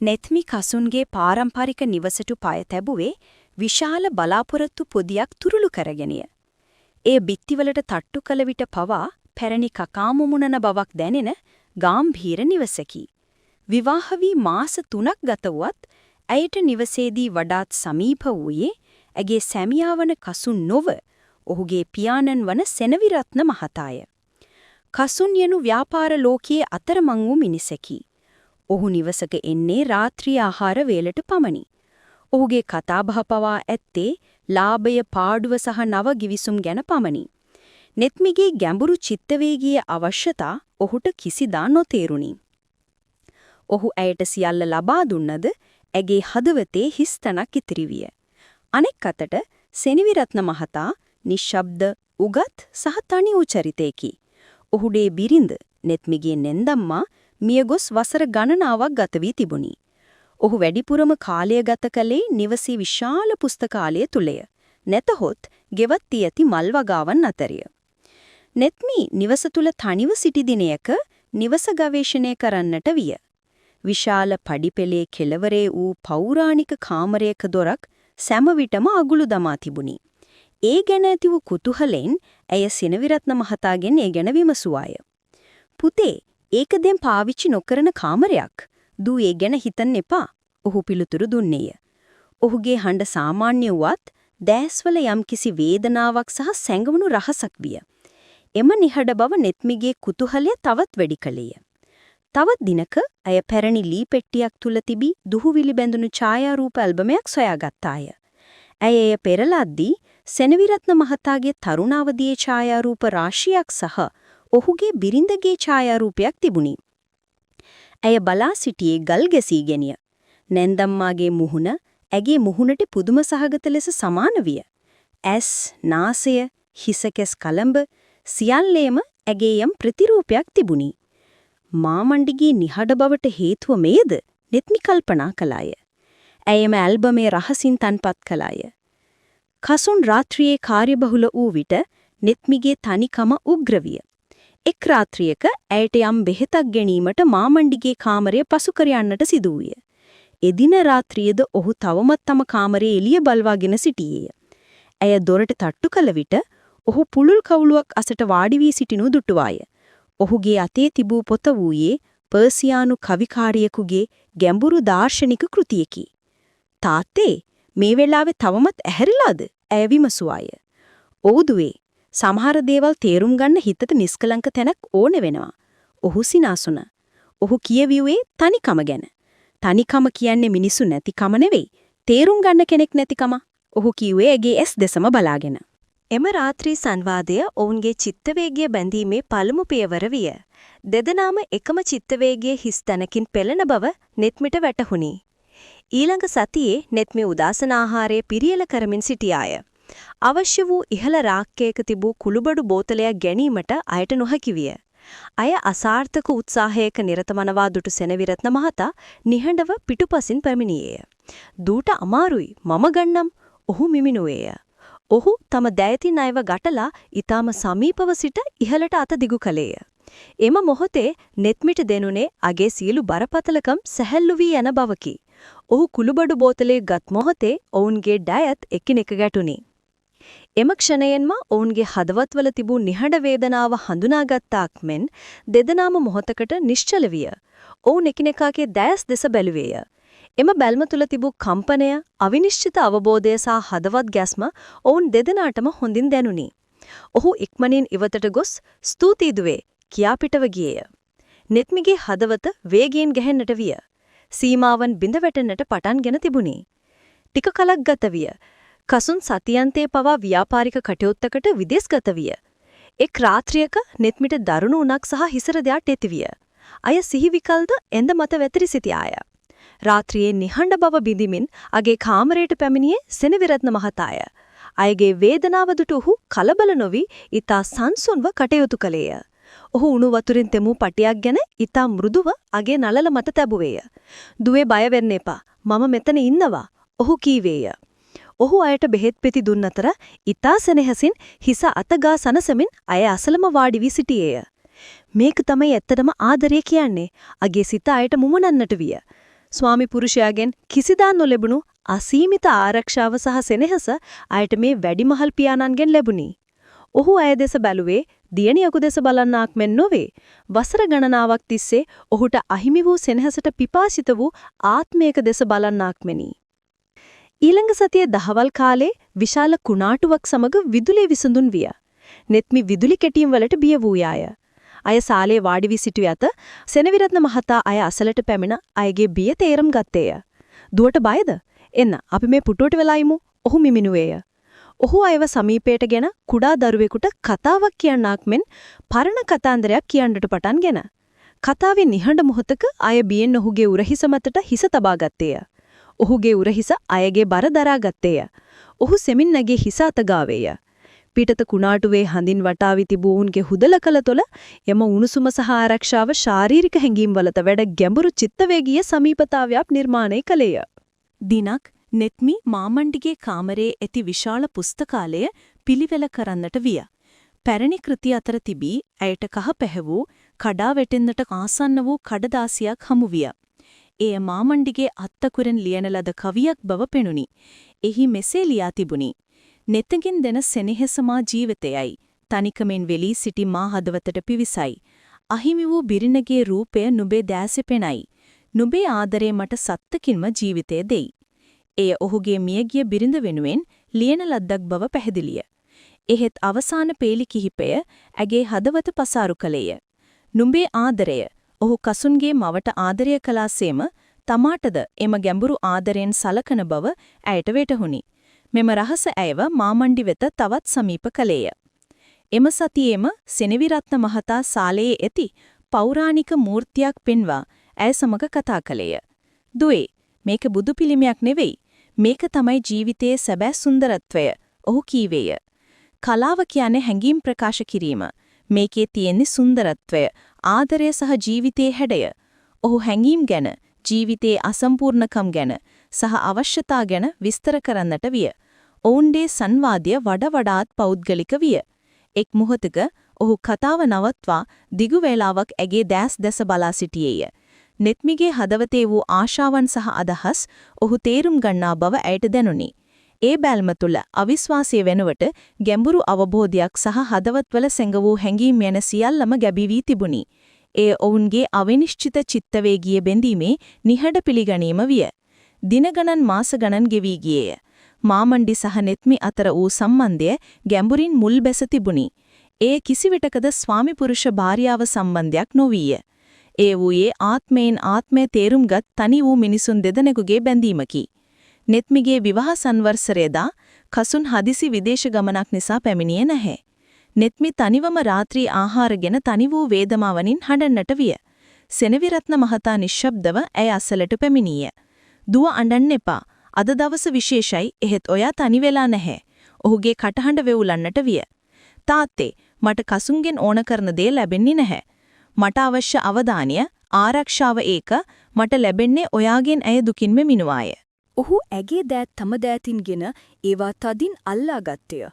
නෙත්මි කසුන්ගේ පාරම්පරික නිවසට පය තැබුවේ විශාල බලාපොරොත්තු පොදියක් තුරුළු කරගෙනය. ඒ බිත්තිවලට තට්ටු කළ විට පවා පැරණි කකාමුමුණන බවක් දැනෙන ගාම්භීර නිවසකි. විවාහ වී මාස 3ක් ගත වුවත් ඇයට නිවසේදී වඩාත් සමීප වූයේ ඇගේ සැමියා වන කසුන් නොව ඔහුගේ පියාණන් වන සෙනවිරත්න මහතාය. කසුන් යනු ව්‍යාපාර ලෝකයේ අතරමං වූ මිනිසෙකි. ඔහු නිවසක එන්නේ රාත්‍රී ආහාර වේලට පමණි. ඔහුගේ කතාබහ පවා ඇත්තේ ලාභය පාඩුව සහ නව ගිවිසුම් ගැන පමණි. නෙත්මිගේ ගැඹුරු චිත්තවේගීය අවශ්‍යතා ඔහුට කිසිදා නොතේරුණි. ඔහු ඇයට සියල්ල ලබා දුන්නද ඇගේ හදවතේ හිස්තනක් ඉතිරි විය. අනෙක් අතට සෙනවිරත්න මහතා නිශ්ශබ්ද, උගත් සහ තනි වූ චරිතයකි. ඔහුගේ බිරිඳ නෙත්මිගේ නෙන්දම්මා මියගොස් වසර ගණනාවක් ගත වී තිබුණි. ඔහු වැඩිපුරම කාලය ගත කළේ නිවසේ විශාල පුස්තකාලය තුලය. නැතහොත් ගෙවත් ඇති මල් වගාවන් අතරය. නෙත්මි නිවස තුල තනිව සිටි දිනයක නිවස ගවේෂණය කරන්නට විය. විශාල පඩිපෙළේ කෙළවරේ වූ පෞරාණික කාමරයක දොරක් සෑම විටම අගුළු දමා තිබුණි. ඒ ගැන ඇති වූ කුතුහලෙන් ඇය සෙනවිරත්න මහතාගෙන් ඒ ගැන විමසුවාය. පුතේ, ඒක දැන් පාවිච්චි නොකරන කාමරයක්. දූ ඒ ගැන හිතන්න එපා. ඔහු පිළිතුරු දුන්නේය. ඔහුගේ හඬ සාමාන්‍ය වුවත් දැස්වල යම්කිසි වේදනාවක් සහ සැඟවුණු රහසක් විය. එම නිහඬ බව නෙත්මිගේ කුතුහලය තවත් වැඩි කළේය. තවත් දිනක ඇය පැරණි ලී පෙට්ටියක් තුල තිබී දුහුවිලි බැඳුණු ඡායාරූප ඇල්බමයක් සොයාගත්තාය. ඇය එය පෙරලද්දී සෙනවිරත්න මහතාගේ තරුණාවදියේ ඡායාරූප රාශියක් සහ ඔහුගේ බිරිඳගේ ඡායාරූපයක් තිබුණි. ඇය බලා සිටියේ ගල් ගැසීගෙනිය. නැන්දම්මාගේ මුහුණ ඇගේ මුහුණට පුදුම සහගත ලෙස සමාන විය. ඇස්, නාසය, හිසකැස් කලඹ සියල්ලේම ඇගේ යම් ප්‍රතිරූපයක් තිබුණි. මාමණ්ඩිගේ නිහඬ බවට හේතුව මේද? නෙත්මි කල්පනා කළාය. ඇයම ඇල්බමේ රහසින් තන්පත් කළාය. කසුන් රාත්‍රියේ කාර්යබහුල වූ විට නෙත්මිගේ තනිකම උග්‍ර විය. එක් රාත්‍රියක ඇයට යම් බෙහෙතක් ගැනීමට මාමණ්ඩිගේ කාමරය පසු කර යන්නට සිදු වූය. එදින රාත්‍රියේද ඔහු තවමත් තම කාමරයේ එළිය බල්වාගෙන සිටියේය. ඇය දොරට තට්ටු කළ විට ඔහු පුළුල් කවුලුවක් අසට වාඩි වී සිටිනු දුටුවාය. ඔහුගේ අතේ තිබූ පොත වූයේ පර්සියානු කවිකාරියෙකුගේ ගැඹුරු දාර්ශනික කෘතියකි. තාත්තේ, මේ වෙලාවේ තවමත් ඇහැරිලාද? ඇය විමසුවාය. "ඔව් දුවේ. සමහර දේවල් තේරුම් ගන්න හිතට නිස්කලංක තැනක් ඕන වෙනවා." ඔහු සිනාසුන. ඔහු කියවිුවේ තනිකම ගැන. තනිකම කියන්නේ මිනිසු නැතිකම නෙවෙයි, තේරුම් ගන්න කෙනෙක් නැතිකම. ඔහු කිව්වේ ඇගේ ඇස් දෙසම බලාගෙන. එම රාත්‍රී සංවාදය ඔවුන්ගේ චිත්තවේගය බැඳීමේ පළමු පියවර විය. දෙදෙනාම එකම චිත්තවේගයේ හිස් තැනකින් පෙළෙන බව නෙත්මිට වැටහුණි. ඊළඟ සතියේ නෙත්මි උදාසන ආහාරයේ පිරියල කරමින් සිටියාය. අවශ්‍ය වූ ඉහළ රාක්කයක තිබූ කුළුබඩු බෝතලයක් ගැනීමට අයට නොහැකි විය. අය අසාර්ථක උත්සාහයක නිරතමනවා දුටු සෙනවිරත්න මහතා නිහඬව පිටුපසින් පැමිණියේය. "දූට අමාරුයි, මම ගන්නම්." ඔහු මිමිනුවේය. ඔහු තම දෑතින් අයව ගටලා ඊටම සමීපව සිට ඉහළට අත දිගු කළේය. එම මොහොතේ නෙත්මිට දෙනුනේ අගේ සියලු බරපතලකම් සැහැල්ලු වී යන බවකි. ඔහු කුළුබඩු බෝතලේ ගත් මොහොතේ ඔවුන්ගේ ඩයත් එකිනෙක ගැටුණි. එම ක්ෂණයෙන්ම ඔවුන්ගේ හදවත්වල තිබූ නිහඬ වේදනාව හඳුනාගත්තාක් මෙන් දෙදෙනාම මොහොතකට නිශ්චල විය. ඔවුන් එකිනෙකාගේ දැස් දෙස බැලුවේය. එම බැල්ම තුල තිබූ කම්පනය, අවිනිශ්චිත අවබෝධය සහ හදවත් ගැස්ම ඔවුන් දෙදෙනාටම හොඳින් දැනුනි. ඔහු ඉක්මනින් ඉවතට ගොස් "ස්තුතියි දුවේ" කියා පිටව ගියේය. නෙත්මිගේ හදවත වේගයෙන් ගැහෙන්නට විය. සීමාවන් බිඳ වැටෙන්නට පටන්ගෙන තිබුණි. ටික කලක් ගත විය. කසුන් සතියන්තේ පවා ව්‍යාපාරික කටයුත්තකට විදේශගත විය. එක් රාත්‍රියක නෙත්මිට දරුණු උණක් සහ හිසරදයක් ඇතිවිය. අය සිහි විකල්ද එඳ මත වැතිරි සිටියාය. රාත්‍රියේ නිහඬ බව බිඳිමින් අගේ කාමරයට පැමිණියේ සෙනවිරත්න මහතාය. අයගේ වේදනාව දුටු ඔහු කලබල නොවි ඊතා සංසුන්ව කටයුතු කළේය. ඔහු උණු වතුරින් තෙමූ පටියක් ගැන ඊතා මෘදුව අගේ නළල මත තැබුවේය. "දුවේ, බය වෙන්න එපා. මම මෙතන ඉන්නවා." ඔහු කීවේය. ඔහු අයට බෙහෙත් පෙති දුන් අතර ඊතා සෙනෙහසින් හිස අතගා සනසමින් අය අසලම වාඩි වී සිටියේය. "මේක තමයි ඇත්තටම ආදරය කියන්නේ." අගේ සිත අයට මුමුණන්නට විය. ස්වාමි පුරුෂයාගෙන් කිසිදා නොලැබුණු අසීමිත ආරක්ෂාව සහ සෙනෙහස අයට මේ වැඩිමහල් පියාණන්ගෙන් ලැබුණි. ඔහු ඇය දෙස බැලුවේ දියණියකු දෙස බලන්නාක් මෙන් නොවේ. වසර ගණනාවක් තිස්සේ ඔහුට අහිමි වූ සෙනෙහසට පිපාසිත වූ ආත්මයක දෙස බලන්නාක් මෙනි. ඊළඟ සතියේ දහවල් කාලේ විශාල කුණාටුවක් සමග විදුලිය විසඳුන් විය. නෙත්මි විදුලි කැටීම් වලට බිය වූයාය. අය සාලේ වාඩි වී සිටු යත සෙනවිරත්න මහතා අය අසලට පැමිණ අයගේ බිය තේරුම් ගත්තේය. "දුවට බයද? එන්න අපි මේ පුටුවට වෙලා ඉමු." ඔහු මිමිනුවේය. ඔහු අයව සමීපයටගෙන කුඩා දරුවෙකුට කතාවක් කියන්නාක් මෙන් පරණ කතාන්දරයක් කියන්නට පටන්ගෙන. කතාවේ නිහඬ මොහොතක අය බියෙන් ඔහුගේ උරහිස මතට හිස තබා ගත්තේය. ඔහුගේ උරහිස අයගේ බර දරා ගත්තේය. ඔහු සෙමින් නැගී හිස අත ගාවේය. පිටත කුණාටුවේ හඳින් වටා වී තිබූ උන්ගේ හුදලකල තුළ එම උණුසුම සහ ආරක්ෂාව ශාරීරික හැඟීම් වලට වැඩ ගැඹුරු චිත්තවේගීය සමීපතාවයක් නිර්මාණය කළේය. දිනක් නෙත්මි මාමණ්ඩිගේ කාමරයේ ඇති විශාල පුස්තකාලය පිළිවෙල කරන්නට විය. පැරණි කෘති අතර තිබී ඇයට කහ පැහැවූ කඩා වැටෙන්නට ආසන්න වූ කඩදාසියක් හමු විය. එය මාමණ්ඩිගේ අත්තකුරෙන් ලියන ලද කවියක් බව පෙනුනි. එහි මෙසේ ලියා තිබුණි: "නෙතකින් දෙන සෙනෙහසමා ජීවිතයයි. තනිකමෙන් වෙලී සිටි මා හදවතට පිවිසයි. අහිමි වූ බිරිනගේ රූපය නුඹේ දැසේ පෙනයි. නුඹේ ආදරේ මට සත්තකින්ම ජීවිතය දෙයි." එය ඔහුගේ මියගිය බිරිඳ වෙනුවෙන් ලියන ලද්දක් බව පැහැදිලිය. එහෙත් අවසාන පේලි කිහිපය ඇගේ හදවත පසාරු කළේය. නුඹේ ආදරය ඔහු කසුන්ගේ මවට ආදරය කළාසේම තමාටද එම ගැඹුරු ආදරයෙන් සලකන බව ඇයට වැටහුණි. මෙම රහස ඇයව මාමණ්ඩි වෙත තවත් සමීප කළේය. එම සතියේම සෙනවිරත්න මහතා සාලයේ ඇති පෞරාණික මූර්තියක් පෙන්වා ඇය සමග කතා කළේය. "දුවේ, මේක බුදු පිළිමයක් නෙවෙයි. මේක තමයි ජීවිතයේ සැබෑ සුන්දරත්වය." ඔහු කීවේය. කලාව කියන්නේ හැඟීම් ප්‍රකාශ කිරීම. මේකේ තියෙන්නේ සුන්දරත්වය, ආදරය සහ ජීවිතයේ හැඩය. ඔහු හැඟීම් ගැන, ජීවිතයේ අසම්පූර්ණකම් ගැන සහ අවශ්‍යතා ගැන විස්තර කරන්නට විය. ඔවුන්ගේ සංවාදය වඩාත් පෞද්ගලික විය. එක් මොහොතක ඔහු කතාව නවත්වා දිගු වේලාවක් ඇගේ දැස් දැස බලා සිටියේය. නෙත්මිගේ හදවතේ වූ ආශාවන් සහ අදහස් ඔහු තේරුම් ගන්නා බව ඇයට දැනුනි. ඒ බැල්ම තුළ අවිශ්වාසය වෙනුවට ගැඹුරු අවබෝධයක් සහ හදවත්වල සැඟ වූ හැඟීම් යන සියල්ලම ගැබි වී තිබුණි. එය ඔවුන්ගේ අවිනිශ්චිත චිත්තවේගීය බැඳීමේ නිහඬ පිළිගැනීම විය. දින ගණන් මාස ගණන් ගෙවී ගියේය. මාමණ්ඩි සහ නෙත්මි අතර වූ සම්බන්ධය ගැඹුරින් මුල් බැස තිබුණි. එය කිසිවිටකද ස්වාමි පුරුෂ භාර්යාව සම්බන්ධයක් නොවිය. ඒ වූයේ ආත්මයෙන් ආත්මය තේරුම්ගත් තනි වූ මිනිසුන් දෙදෙනෙකුගේ බැඳීමකි. නෙත්මිගේ විවාහ සංවර්ෂරයේදා කසුන් හදිසි විදේශ ගමනක් නිසා පැමිණියේ නැහැ. නෙත්මි තනිවම රාත්‍රී ආහාරගෙන තනි වූ වේදමාවනින් හඬන්නට විය. සෙනවිරත්න මහතා නිශ්ශබ්දව ඇය අසලට පැමිණිය. "දුව අඬන්න එපා. අද දවස විශේෂයි. එහෙත් ඔයා තනි වෙලා නැහැ." ඔහුගේ කටහඬ වෙවුලන්නට විය. "තාත්තේ, මට කසුන්ගෙන් ඕන කරන දේ ලැබෙන්නේ නැහැ. මට අවශ්‍ය අවධානය, ආරක්ෂාව ඒක මට ලැබෙන්නේ ඔයාගෙන්." ඇය දුකින්ම මිනුවාය. ඔහු ඇගේ දෑත් තම දෑතින්ගෙන ඒවා තදින් අල්ලා ගත්තය.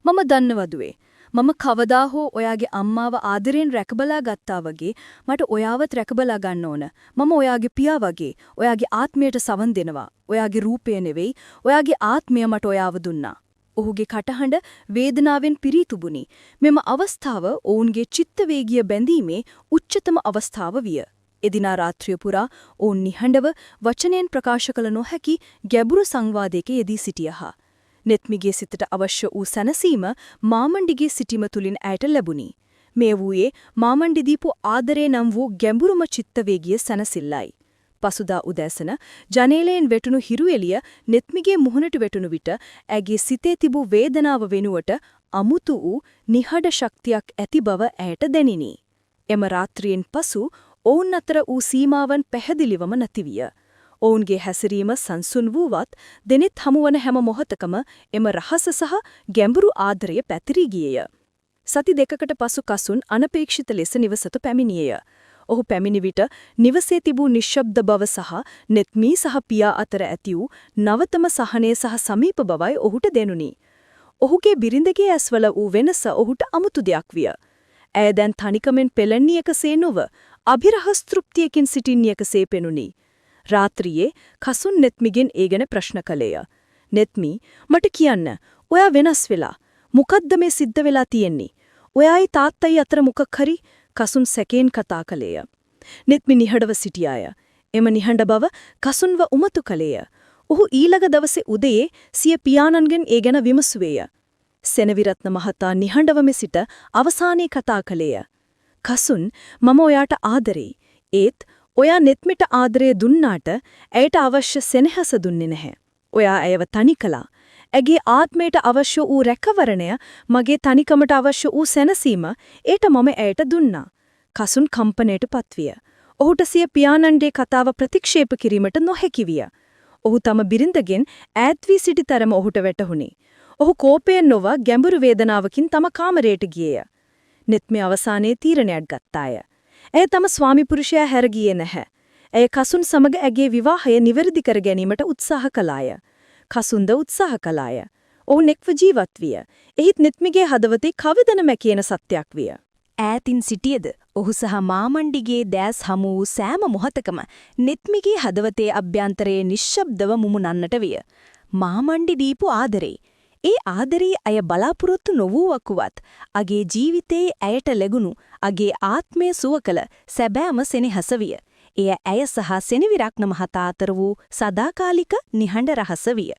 "මම දන්නවදුවේ. මම කවදා හෝ ඔයාගේ අම්මාව ආදරෙන් රැකබලා ගත්තා වගේ මට ඔයාවත් රැකබලා ගන්න ඕන. මම ඔයාගේ පියා වගේ ඔයාගේ ආත්මයට සවන් දෙනවා. ඔයාගේ රූපය නෙවෙයි, ඔයාගේ ආත්මය මට ඔයාව දුන්නා." ඔහුගේ කටහඬ වේදනාවෙන් පිරී තිබුණි. මෙම අවස්ථාව ඔවුන්ගේ චිත්තවේගීය බැඳීමේ උච්චතම අවස්ථාව විය. එදිනා රාත්‍රිය පුරා ඔවුන් නිහඬව වචනයෙන් ප්‍රකාශ කළ නොහැකි ගැඹුරු සංවාදයක යෙදී සිටියහ. නෙත්මිගේ සිතට අවශ්‍ය වූ සැනසීම මාමණ්ඩිගේ සිටීම තුලින් ඇයට ලැබුණි. මේ වූයේ මාමණ්ඩි දීපු ආදරේ නම් වූ ගැඹුරුම චිත්තවේගීය සැනසෙල්ලයි. පසුදා උදෑසන ජනේලයෙන් වැටුණු හිරු එළිය නෙත්මිගේ මුහුණට වැටුණු විට ඇගේ සිතේ තිබූ වේදනාව වෙනුවට අමුතු වූ නිහඬ ශක්තියක් ඇති බව ඇයට දැනිනි. එම රාත්‍රියෙන් පසු ඔවුන් අතර වූ සීමාවන් පැහැදිලිවම නැතිවිය. ඔවුන්ගේ හැසිරීම සංසුන් වූවත් දෙනෙත් හමුවන හැම මොහොතකම එම රහස සහ ගැඹුරු ආදරය පැතිරී ගියේය. සති දෙකකට පසු කසුන් අනපේක්ෂිත ලෙස නිවසට පැමිණියේය. ඔහු පැමිණි විට නිවසේ තිබූ නිශ්ශබ්ද බව සහ නෙත්මී සහ පියා අතර ඇති වූ නවතම සහනය සහ සමීප බවයි ඔහුට දැනුනි. ඔහුගේ බිරිඳගේ ඇස්වල වූ වෙනස ඔහුට අමුතු දෙයක් විය. ඇය දැන් තනිකමෙන් පෙළෙන්නියකසේ නොව අභිරහස් තෘප්තියකින් සිටින්නියකසේ පෙනුනි. රාත්‍රියේ කසුන් නෙත්මිගෙන් ඒ ගැන ප්‍රශ්න කළේය. නෙත්මි මට කියන්න ඔයා වෙනස් වෙලා මොකද්ද මේ සිද්ධ වෙලා තියෙන්නේ? ඔයායි තාත්තයි අතර මොකක් හරි කසුන් සැකෙන් කතා කළේය. නෙත්මි නිහඬව සිටියාය. එම නිහඬ බව කසුන්ව උමතු කළේය. ඔහු ඊළඟ දවසේ උදේ සිය පියාණන්ගෙන් ඒ ගැන විමසුවේය. සෙනවිරත්න මහතා නිහඬවම සිට අවසානයේ කතා කළේය. කසුන් මම ඔයාට ආදරෙයි. ඒත් ඔයා නෙත්මිට ආදරය දුන්නාට ඇයට අවශ්‍ය සෙනෙහස දුන්නේ නැහැ. ඔයා ඇයව තනි කළා. ඇගේ ආත්මයට අවශ්‍ය වූ රැකවරණය, මගේ තනිකමට අවශ්‍ය වූ සැනසීම ඒට මම ඇයට දුන්නා. කසුන් කම්පණයට පත්විය. ඔහුට සිය පියාණන්ගේ කතාව ප්‍රතික්ෂේප කිරීමට නොහැකි විය. ඔහු තම බිරිඳගෙන් ඈත් වී සිටි තරම ඔහුට වැටහුණි. ඔහු කෝපයෙන් නොව ගැඹුරු වේදනාවකින් තම කාමරයට ගියේය. නෙත්මි අවසානයේ තීරණයක් ගත්තාය. ඇය තම ස්වාමි පුරුෂයා හැර ගියේ නැහැ. ඇය කසුන් සමග ඇගේ විවාහය නිවැරදි කර ගැනීමට උත්සාහ කළාය. කසුන්ද උත්සාහ කළාය. ඔහු නෙක්ව ජීවත් විය. එහිත් නෙත්මිගේ හදවතේ කවදනම කියන සත්‍යක් විය. ඈතින් සිටියද ඔහු සහ මාමණ්ඩිගේ දැස් හමු වූ සෑම මොහොතකම නෙත්මිගේ හදවතේ අභ්‍යන්තරයේ නිශ්ශබ්දව මුමුණන්නට විය. මාමණ්ඩි දීපු ආදරේ. ඒ ආදරේ අය බලාපොරොත්තු නොවුවකුවත් අගේ ජීවිතයේ ඇයට ලැබුණු අගේ ආත්මය සුව කළ සැබෑම සෙනෙහස විය. එය ඇය සහ සෙනවිරත්න මහතා අතර වූ සදාකාලික නිහඬ රහස විය.